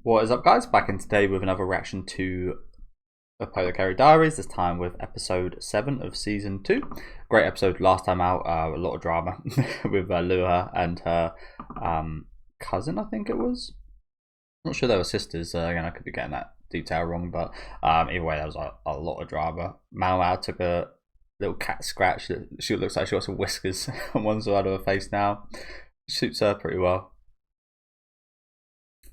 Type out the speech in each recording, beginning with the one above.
What is up, guys? Back in today with another reaction to Apothecary Diaries, this time with episode 7 of season 2. Great episode last time out, a lot of drama with Lua and her cousin, I think it was. I'm not sure they were sisters, again, I could be getting that detail wrong, but either way, there was a lot of drama. Mao Mao took a little cat scratch. She looks like she got some whiskers on one side of her face now. Suits her pretty well.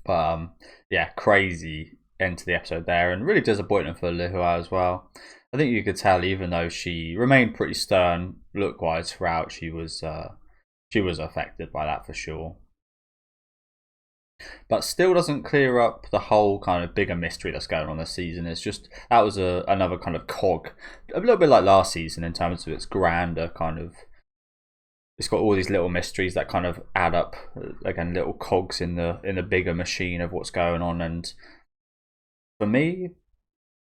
But yeah, crazy end to the episode there, and really disappointing for Lihua as well. I think you could tell, even though she remained pretty stern look-wise throughout, she was affected by that for sure. But still doesn't clear up the whole kind of bigger mystery that's going on this season. It's just that was another kind of cog, a little bit like last season in terms of its grander kind of. It's got all these little mysteries that kind of add up, again, little cogs in the bigger machine of what's going on. And for me,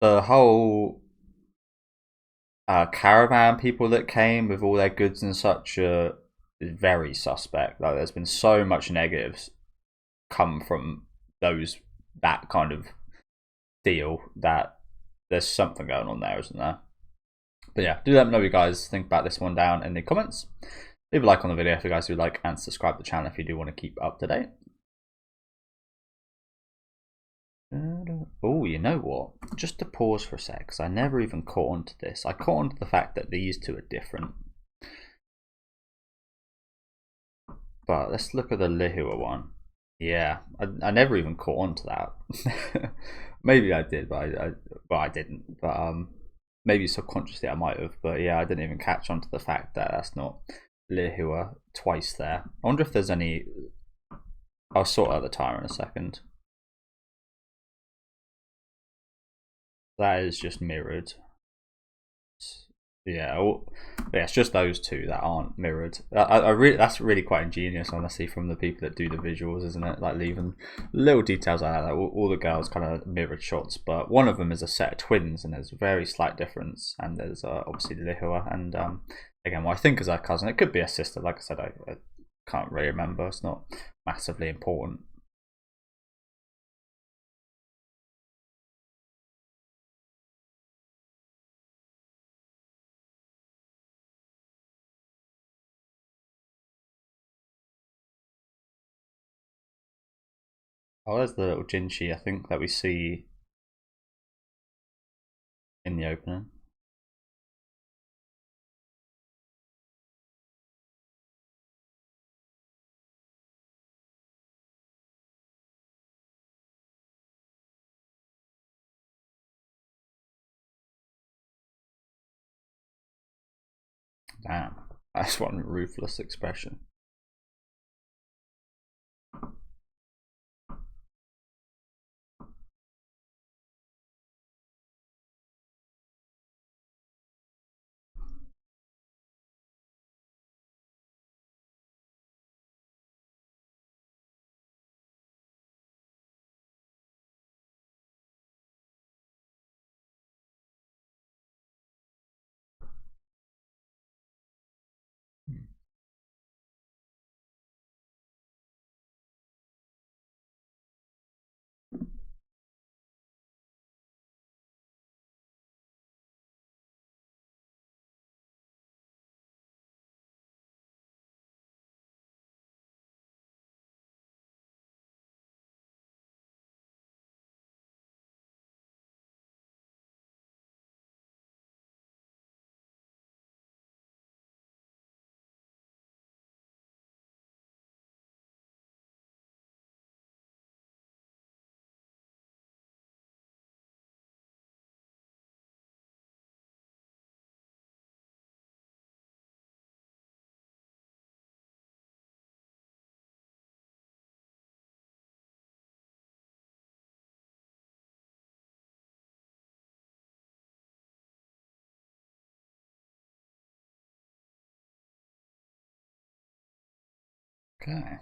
the whole caravan people that came with all their goods and such is very suspect. Like, there's been so much negatives come from that kind of deal that there's something going on there, isn't there? But yeah, do let me know what you guys think about this one down in the comments. Leave a like on the video if you guys do like, and subscribe to the channel if you do want to keep up to date. Oh, you know what? Just to pause for a sec, because I never even caught on to this. I caught on to the fact that these two are different. But let's look at the Lihua one. Yeah, I never even caught on to that. Maybe I did, but I didn't. But maybe subconsciously I might have. But yeah, I didn't even catch on to the fact that that's not Lihua twice there. I wonder if there's any. I'll sort out the timer in a second. That is just mirrored. Yeah, it's just those two that aren't mirrored. That's really quite ingenious, honestly, from the people that do the visuals, isn't it? Like leaving little details like that. Like all the girls kind of mirrored shots, but one of them is a set of twins, and there's a very slight difference. And there's obviously Lihua, and again, what I think is her cousin. It could be a sister. Like I said, I can't really remember. It's not massively important. Oh, there's the little Jinchi, I think, that we see in the opening. Damn, that's one ruthless expression. Okay.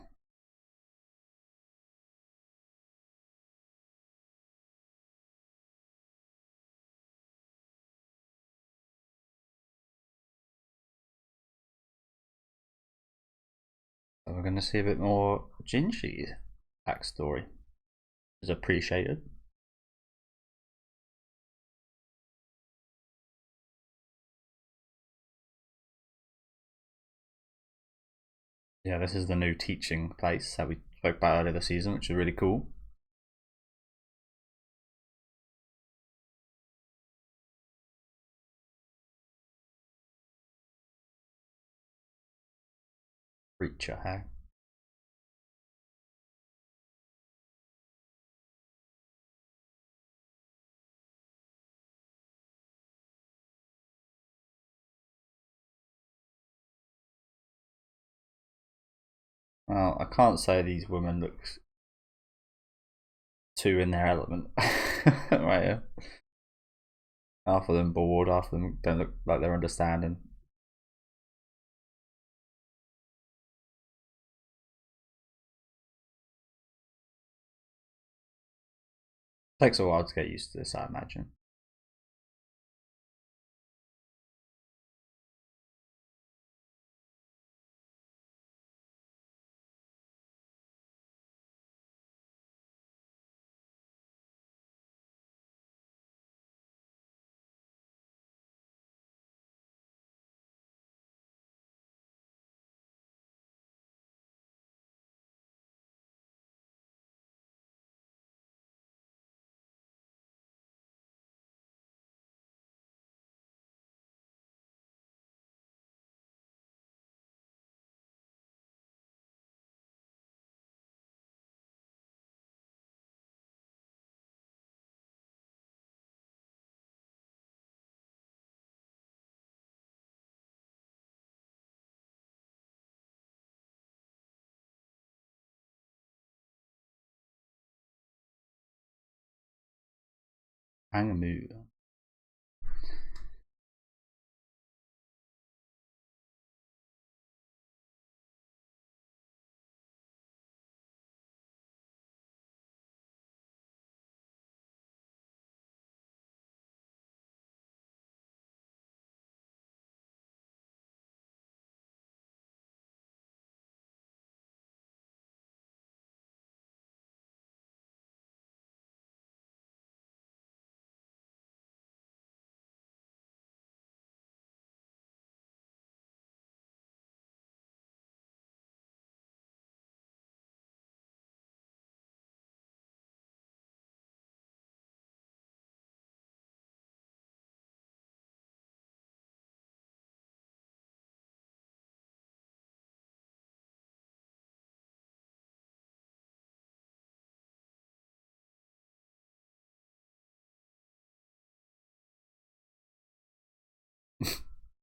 So we're going to see a bit more Jinchi's backstory. is appreciated. Yeah, this is the new teaching place that we spoke about earlier this season, which is really cool. Preacher, hey? Well, I can't say these women look too in their element. Right here. Half of them bored, half of them don't look like they're understanding. Takes a while to get used to this, I imagine. Angamu.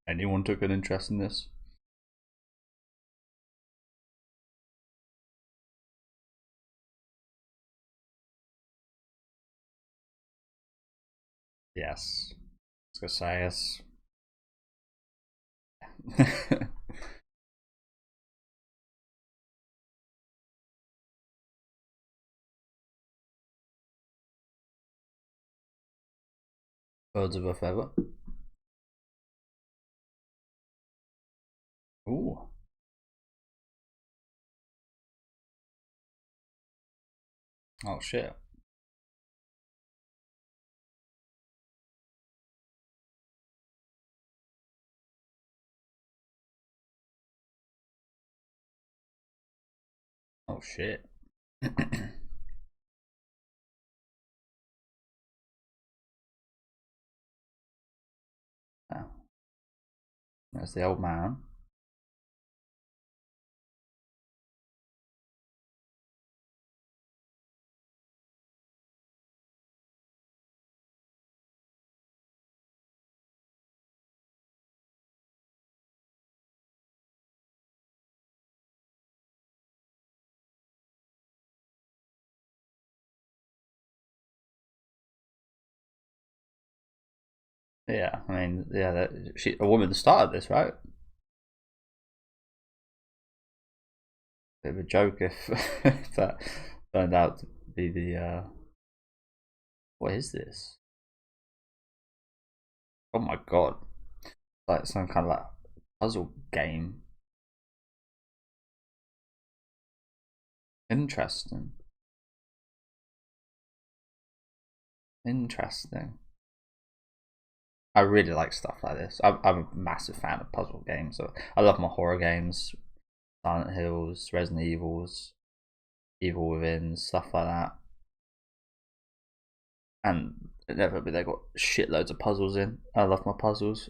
Anyone took an interest in this? Yes. I was gonna say yes. Birds of a feather. Ooh. Oh shit. Oh shit. Oh, that's the old man. Yeah, I mean, yeah, a woman started this, right? Bit of a joke if, if that turned out to be the. What is this? Oh my god! Like some kind of like puzzle game. Interesting. Interesting. I really like stuff like this. I'm a massive fan of puzzle games. So I love my horror games, Silent Hills, Resident Evils, Evil Within, stuff like that. And inevitably they got shitloads of puzzles in. I love my puzzles.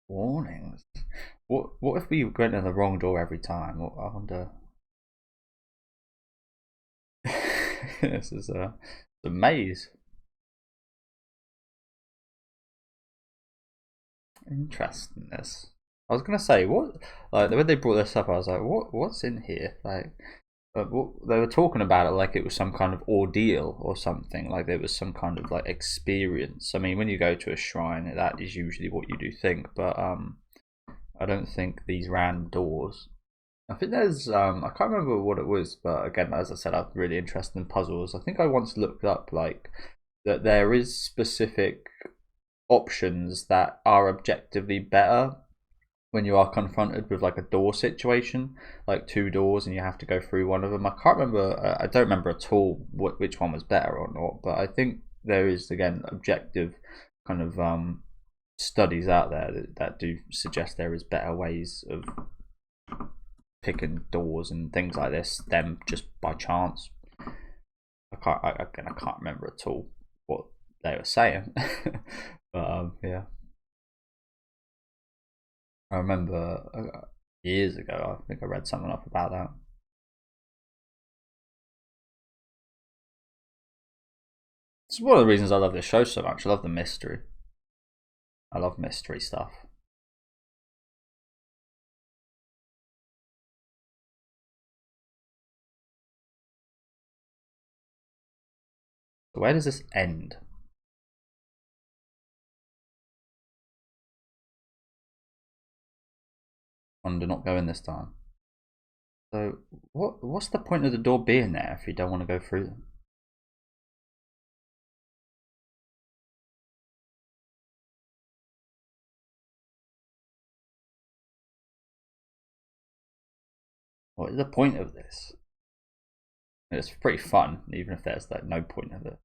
Warnings. What if we went in the wrong door every time? I wonder. This is a maze. Interesting. This. I was gonna say what, like when they brought this up, I was like, what's in here? Like, they were talking about it like it was some kind of ordeal or something. Like there was some kind of like experience. I mean, when you go to a shrine, that is usually what you do think. But I don't think these random doors. I think there's I can't remember what it was, but again, as I said, I'm really interested in puzzles. I think I once looked up like that there is specific options that are objectively better when you are confronted with like a door situation, like two doors, and you have to go through one of them. I can't remember. I don't remember at all which one was better or not. But I think there is again objective kind of studies out there that do suggest there is better ways of picking doors and things like this than just by chance. I can't remember at all what they were saying. But yeah. I remember years ago, I think I read something up about that. It's one of the reasons I love this show so much. I love the mystery. I love mystery stuff. So where does this end? On do not go in this time. So what's the point of the door being there if you don't want to go through them? What is the point of this? It's pretty fun, even if there's like no point of it.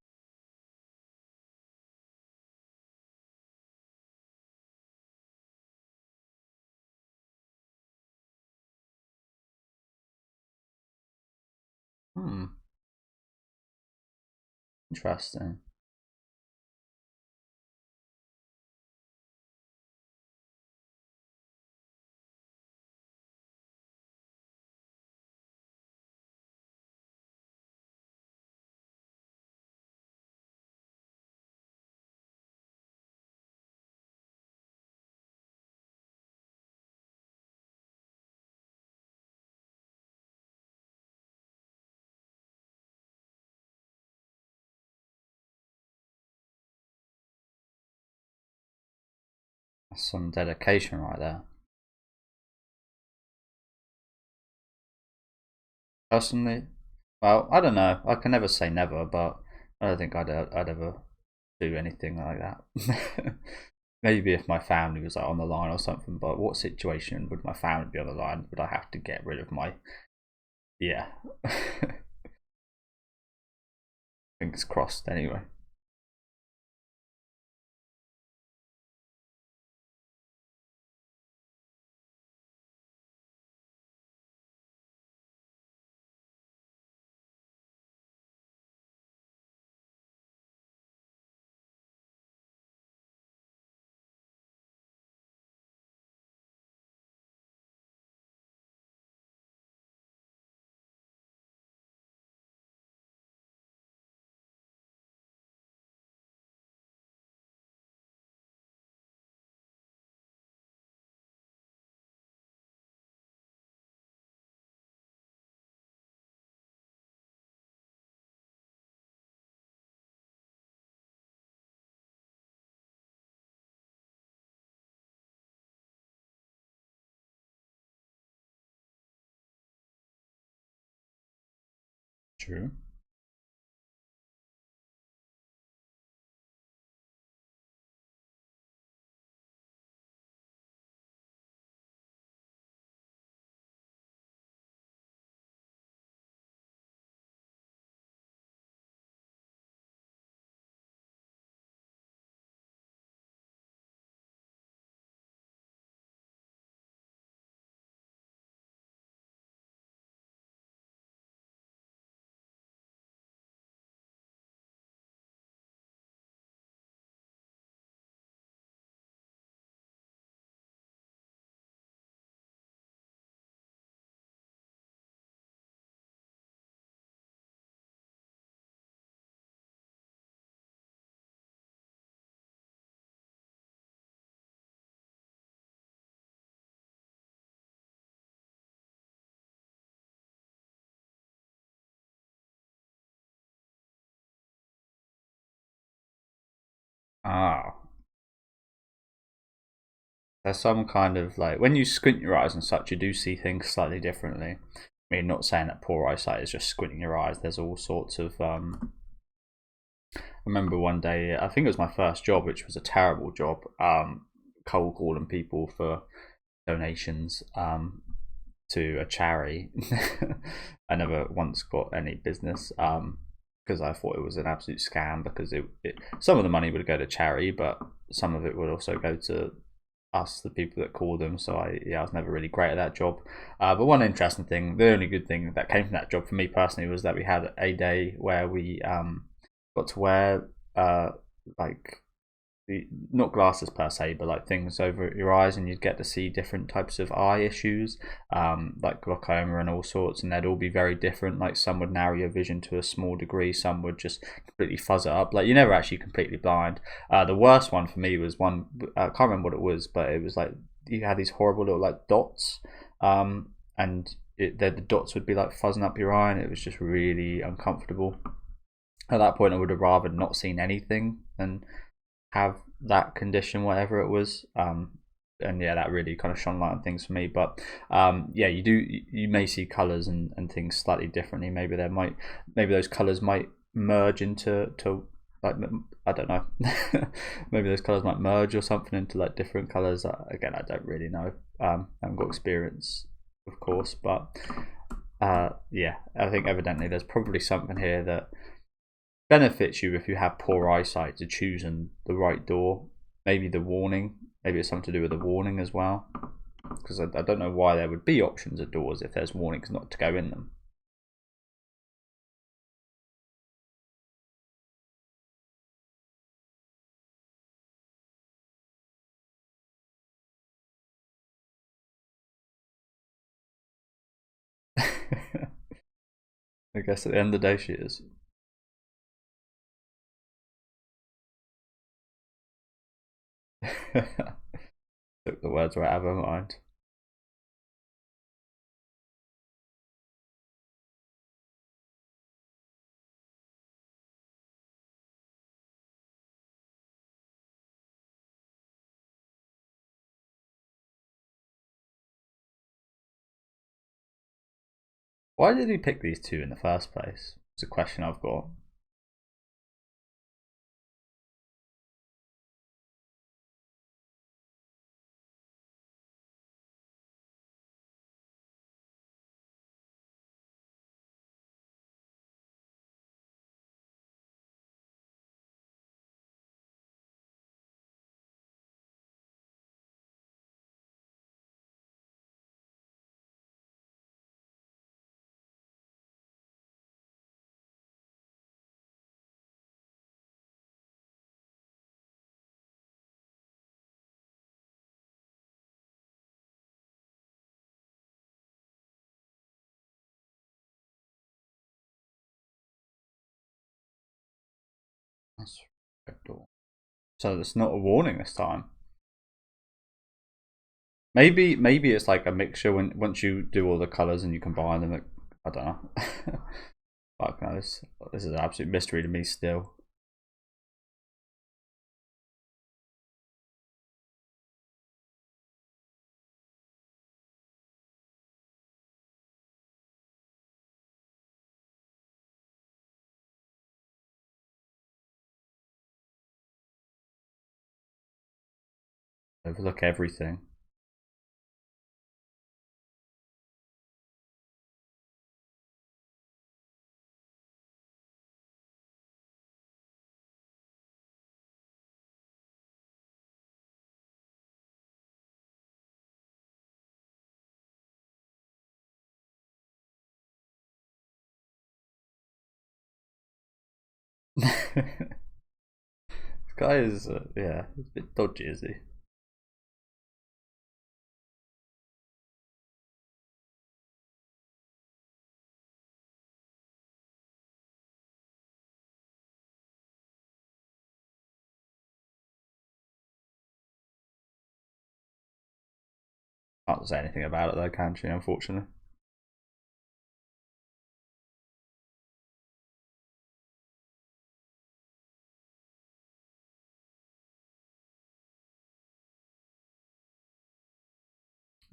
Hmm, interesting. That's some dedication right there. Personally, well, I don't know. I can never say never, but I don't think I'd ever do anything like that. Maybe if my family was like on the line or something, but what situation would my family be on the line? Would I have to get rid of my? Yeah. Fingers crossed. Anyway. True. Ah, there's some kind of like when you squint your eyes and such, you do see things slightly differently. I mean, not saying that poor eyesight is just squinting your eyes. There's all sorts of. I remember one day, I think it was my first job, which was a terrible job. Cold calling people for donations to a charity. I never once got any business because I thought it was an absolute scam because some of the money would go to charity, but some of it would also go to us, the people that call them. So I was never really great at that job. But one interesting thing, the only good thing that came from that job for me personally was that we had a day where we got to wear like not glasses per se, but like things over your eyes, and you'd get to see different types of eye issues, like glaucoma and all sorts, and they'd all be very different. Like some would narrow your vision to a small degree, some would just completely fuzz it up. Like you're never actually completely blind. The worst one for me was one, I can't remember what it was, but it was like you had these horrible little like dots, and the dots would be like fuzzing up your eye, and it was just really uncomfortable. At that point, I would have rather not seen anything than have that condition, whatever it was. And yeah, that really kind of shone light on things for me. But yeah, you may see colours and things slightly differently. Maybe those colours might merge into like, I don't know. Maybe those colours might merge or something into like different colours. Again, I don't really know. I haven't got experience, of course, but yeah, I think evidently there's probably something here that benefits you if you have poor eyesight to choosing the right door. Maybe the warning. Maybe it's something to do with the warning as well. Because I don't know why there would be options of doors if there's warnings not to go in them. I guess at the end of the day she is. Took the words right out of her mind. Why did he pick these two in the first place? It's a question I've got. That's so it's not a warning this time. Maybe it's like a mixture when once you do all the colours and you combine them. I don't know. Fuck no, this is an absolute mystery to me still. Overlook everything. This guy is yeah, he's a bit dodgy, is he? Can't say anything about it though, can she? Unfortunately.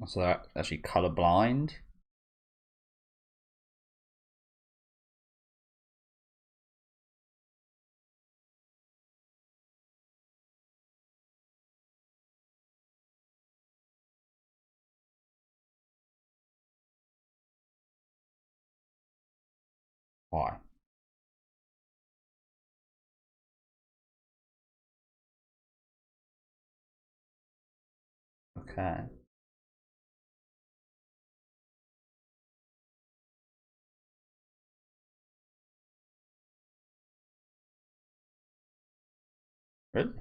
So they're actually colorblind. Why? Okay. Really?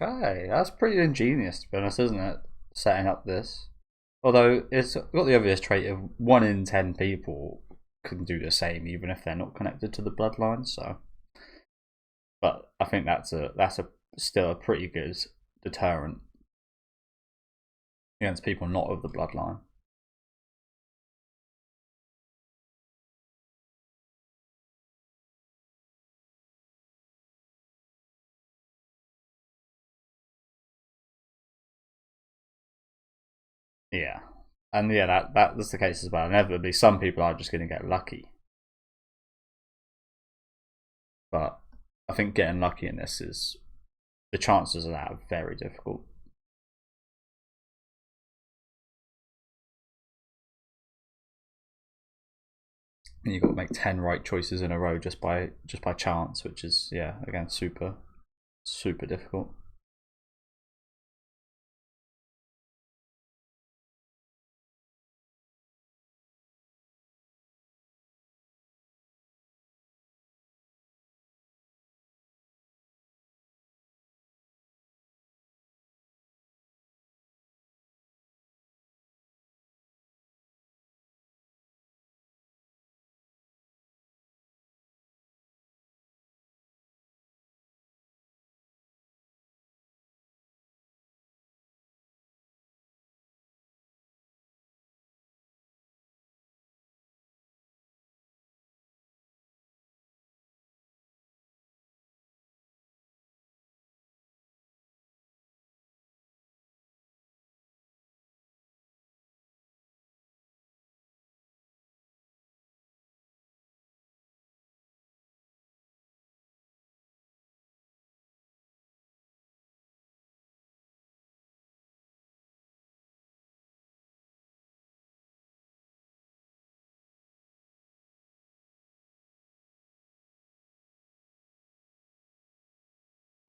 Okay, that's pretty ingenious to be honest, isn't it? Setting up this. Although it's got the obvious trait of 1 in 10 people can do the same, even if they're not connected to the bloodline. So, but I think that's a still a pretty good deterrent against people not of the bloodline. Yeah, and yeah, that's the case as well. Inevitably, some people are just going to get lucky, but I think getting lucky in this is the chances of that are very difficult. And you've got to make 10 right choices in a row just by chance, which is yeah, again super difficult.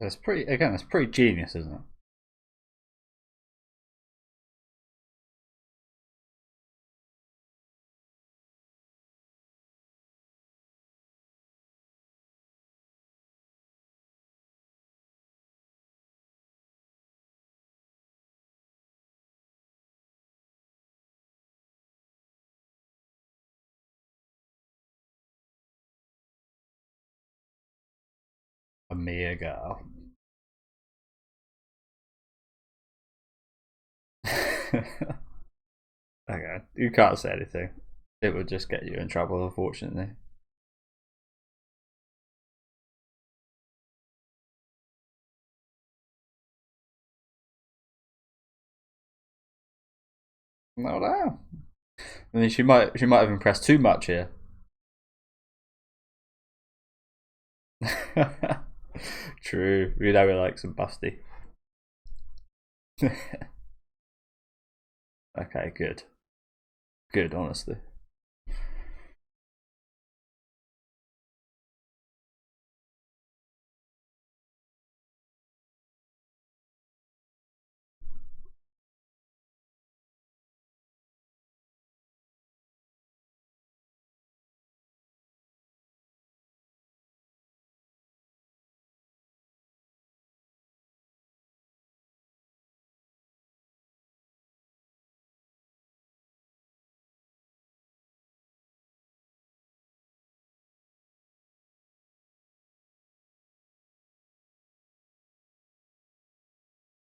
That's pretty again. That's pretty genius, isn't it? A mere girl. Okay, you can't say anything. It would just get you in trouble, unfortunately. No, no. I mean, she might have impressed too much here. True. We know we like some busty. Okay, good. Good, honestly.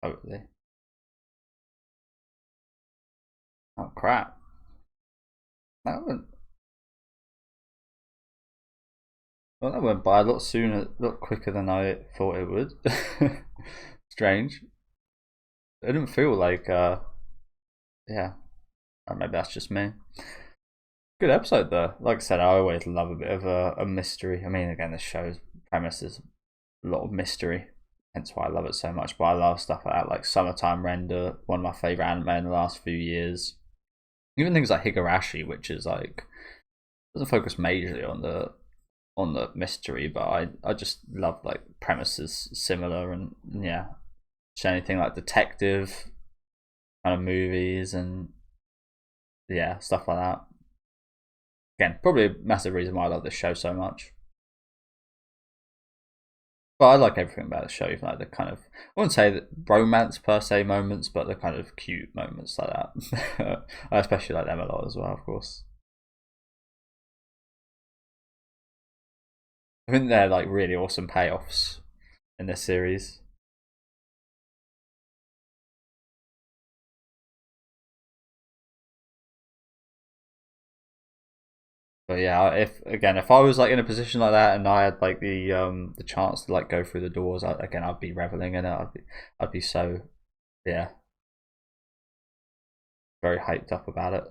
Totally. Oh crap! That went. Well, that went by a lot sooner, a lot quicker than I thought it would. Strange. It didn't feel like, yeah. Or maybe that's just me. Good episode though. Like I said, I always love a bit of a mystery. I mean, again, this show's premise is a lot of mystery, hence why I love it so much. But I love stuff like that, like Summertime Render, one of my favorite anime in the last few years. Even things like Higurashi, which is like doesn't focus majorly on the mystery, but I just love like premises similar, and yeah, anything like detective kind of movies and yeah, stuff like that. Again, probably a massive reason why I love this show so much. But I like everything about the show, even like the kind of, I wouldn't say that romance per se moments, but the kind of cute moments like that. I especially like them a lot as well, of course. I think they're like really awesome payoffs in this series. But yeah, if I was like in a position like that and I had like the chance to like go through the doors, I'd be reveling in it. I'd be so yeah, very hyped up about it.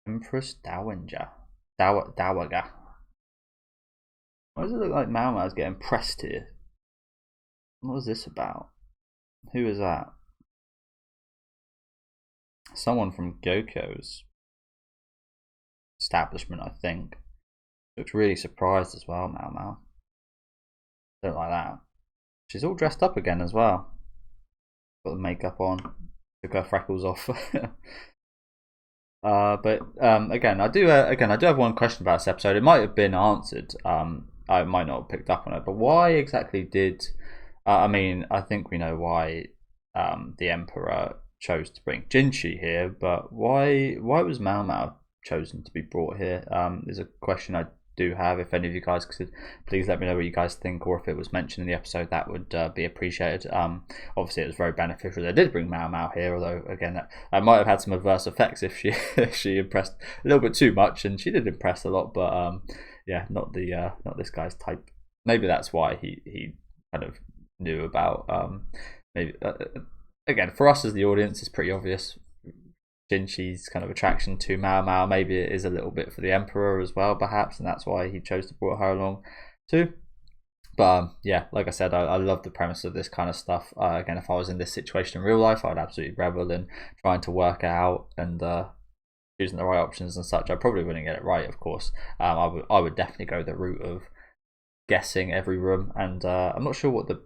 Empress Dowager, Dowager. Why does it look like Mao Mao's getting pressed here? What was this about? Who is that? Someone from Goko's establishment, I think. Looks really surprised as well, Mao Mao. Don't like that. She's all dressed up again as well. Got the makeup on. Took her freckles off. But again, I do have one question about this episode. It might have been answered. I might not have picked up on it, but why exactly did? I mean, I think we know why the Emperor chose to bring Jinchi here, but why was Mao Mao chosen to be brought here? Is a question I do have. If any of you guys could please let me know what you guys think, or if it was mentioned in the episode, that would be appreciated. Obviously it was very beneficial they did bring Mao Mao here, although again that might have had some adverse effects if she if she impressed a little bit too much, and she did impress a lot, but yeah, not this guy's type. Maybe that's why he kind of knew about maybe again, for us as the audience, it's pretty obvious Jinchi's kind of attraction to Mao Mao. Maybe it is a little bit for the Emperor as well, perhaps, and that's why he chose to bring her along too. But yeah, like I said, I love the premise of this kind of stuff. Again, if I was in this situation in real life, I would absolutely revel in trying to work it out and choosing the right options and such. I probably wouldn't get it right, of course. I would definitely go the route of guessing every room, and I'm not sure what the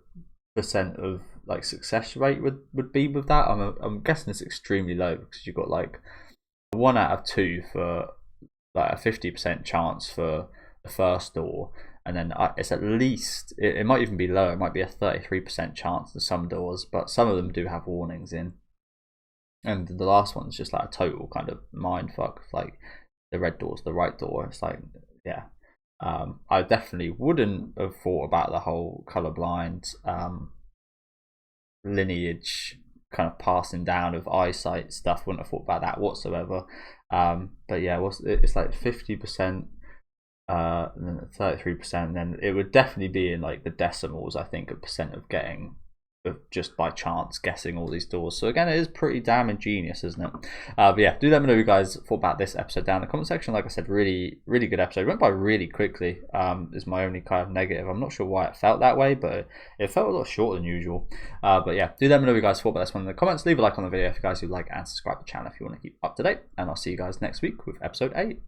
percent of like success rate would be with that. I'm guessing it's extremely low because you've got like 1 out of 2 for like a 50% chance for the first door, and then it's at least it might even be lower. It might be a 33% chance to some doors, but some of them do have warnings in, and the last one's just like a total kind of mind fuck. Like the red door's the right door. It's like yeah. I definitely wouldn't have thought about the whole colorblind lineage kind of passing down of eyesight stuff. Wouldn't have thought about that whatsoever. But yeah, it's like 50%, and then 33%, and then it would definitely be in like the decimals, I think, a percent of getting just by chance guessing all these doors. So again, it is pretty damn ingenious, isn't it? But yeah, do let me know what you guys thought about this episode down in the comment section. Like I said, really good episode. It went by really quickly. Is my only kind of negative. I'm not sure why it felt that way, but it felt a lot shorter than usual. But yeah, do let me know what you guys thought about this one in the comments. Leave a like on the video if you guys would like, and subscribe to the channel if you want to keep up to date, and I'll see you guys next week with episode 8.